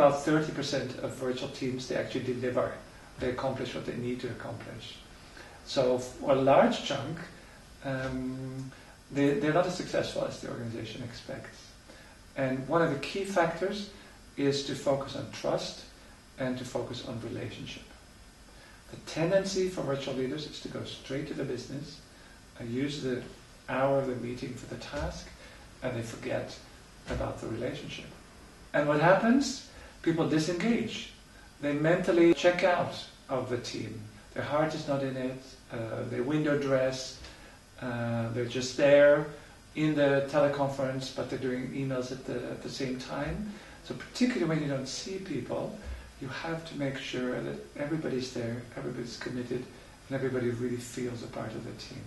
about 30% of virtual teams, they actually deliver. They accomplish what they need to accomplish. So for a large chunk, they're not as successful as the organization expects. And one of the key factors is to focus on trust and to focus on relationship. The tendency for virtual leaders is to go straight to the business and use the hour of the meeting for the task, and they forget about the relationship. And what happens? People disengage. They mentally check out of the team. Their heart is not in it. They window dress. They're just there in the teleconference, but they're doing emails at the same time. So particularly when you don't see people, you have to make sure that everybody's there, everybody's committed, and everybody really feels a part of the team.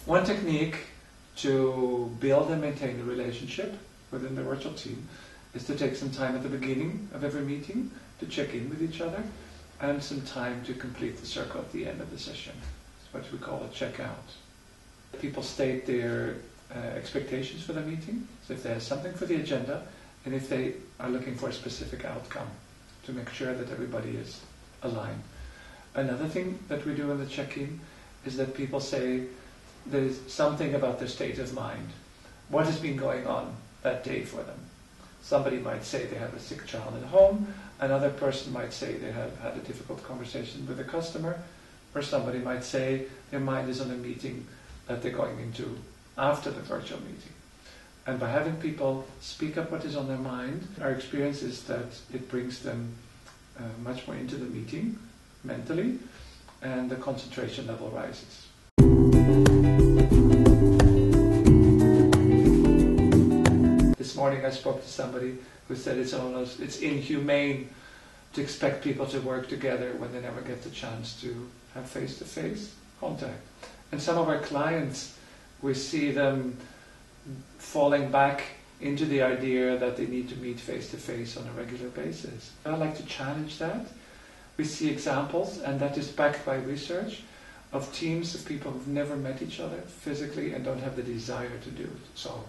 One technique to build and maintain a relationship within the virtual team is to take some time at the beginning of every meeting to check in with each other, and some time to complete the circle at the end of the session. It's what we call a checkout. People state their expectations for the meeting, so if they have something for the agenda, and if they are looking for a specific outcome, to make sure that everybody is aligned. Another thing that we do in the check-in is that people say there's something about their state of mind. What has been going on that day for them? Somebody might say they have a sick child at home, another person might say they have had a difficult conversation with a customer, or somebody might say their mind is on a meeting that they're going into after the virtual meeting. And by having people speak up what is on their mind, our experience is that it brings them much more into the meeting mentally, and the concentration level rises. This morning I spoke to somebody who said it's inhumane to expect people to work together when they never get the chance to have face-to-face contact. And some of our clients, we see them falling back into the idea that they need to meet face-to-face on a regular basis. I'd like to challenge that. We see examples, and that is backed by research, of teams of people who've never met each other physically and don't have the desire to do so.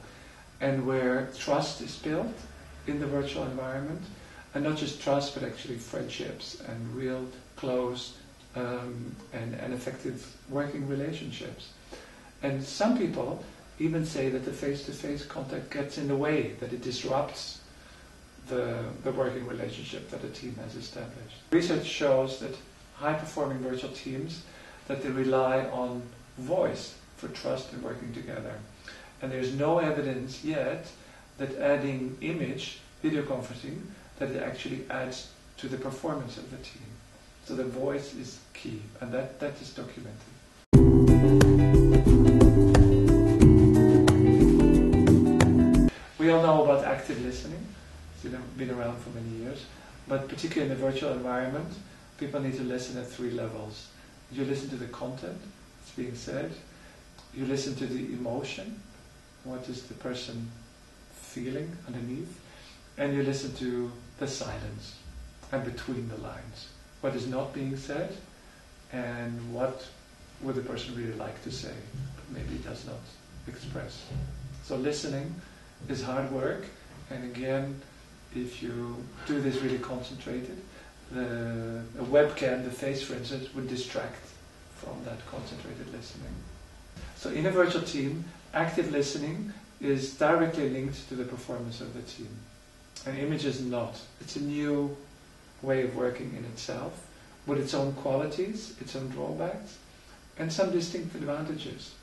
And where trust is built in the virtual environment, and not just trust, but actually friendships and real close and effective working relationships. And some people even say that the face-to-face contact gets in the way, that it disrupts the working relationship that a team has established. Research shows that high-performing virtual teams, that they rely on voice for trust and working together. And there's no evidence yet that adding image, video conferencing, that it actually adds to the performance of the team. So the voice is key, and that is documented. We all know about active listening. It's been around for many years, but particularly in the virtual environment, people need to listen at 3 levels. You listen to the content that's being said, you listen to the emotion, what is the person feeling underneath, and you listen to the silence and between the lines. What is not being said, and what would the person really like to say, but maybe does not express. So listening is hard work, and again, if you do this really concentrated, a webcam, the face for instance, would distract from that concentrated listening. So in a virtual team, active listening is directly linked to the performance of the team. And image is not. It's a new way of working in itself, with its own qualities, its own drawbacks, and some distinct advantages.